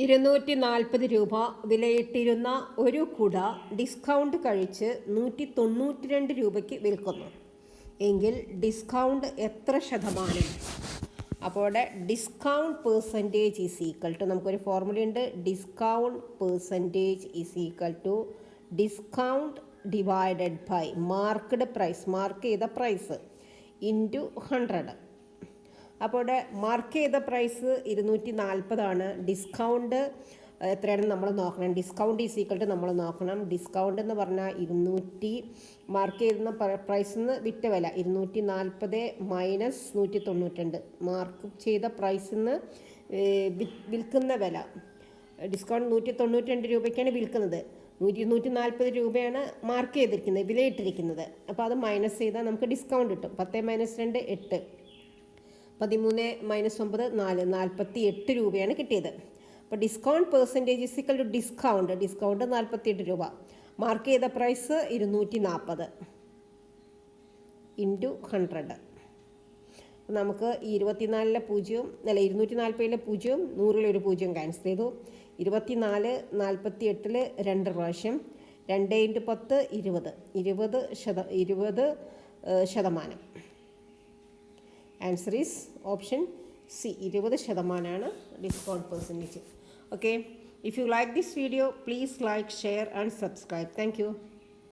240 രൂപ വിലയിട്ടിരുന്ന ഒരു കുട ഡിസ്കൗണ്ട് കഴിച്ച് 192 രൂപയ്ക്ക് വിൽക്കുന്നു എങ്കിൽ ഡിസ്കൗണ്ട് എത്ര ശതമാനം? അപ്പോൾ discount percentage is equal to, നമുക്കൊരു ഫോർമുലയുണ്ട്. Discount percentage is equal to discount divided by marked price, mark ചെയ്ത പ്രൈസ്, ഇൻറ്റു 100. അപ്പോൾ മാർക്ക് ചെയ്ത പ്രൈസ് 240 ഡിസ്കൗണ്ട് എത്രയാണെന്ന് നമ്മൾ നോക്കണം. ഡിസ്കൗണ്ട് ഈസ് ഈക്വൽ ടു നമ്മൾ നോക്കണം. ഡിസ്കൗണ്ട് എന്ന് പറഞ്ഞാൽ 200 മാർക്ക് ചെയ്യുന്ന പ്രൈസിൽ നിന്ന് വിറ്റ വില 240 മൈനസ് 192 മാർക്ക് ചെയ്ത പ്രൈസിൽ നിന്ന് വിൽക്കുന്ന വില. ഡിസ്കൗണ്ട് 192 രൂപയ്ക്കാണ് വിൽക്കുന്നത്. 140 രൂപയാണ് മാർക്ക് ചെയ്തിരിക്കുന്നത്, വിലയിട്ടിരിക്കുന്നത്. അപ്പോൾ അത് മൈനസ് ചെയ്താൽ നമുക്ക് ഡിസ്കൗണ്ട് കിട്ടും. 10 മൈനസ് 2 8, 13 മൈനസ് 9 4, 48 രൂപയാണ് കിട്ടിയത്. അപ്പോൾ discount percentage is equal to discount 48 രൂപ, മാർക്ക് ചെയ്ത പ്രൈസ് 240 ഇൻറ്റു 100. നമുക്ക് 24-ലെ 0 അല്ല 240-ലെ 0, 100-ലെ 0 ക്യാൻസൽ ചെയ്തു. 24 48-ൽ 2 പ്രാവശ്യം, 2 × 10 20 ശതമാനം. Answer is option C, 20% discount percentage. Okay, if you like this video please like, share and subscribe. Thank you.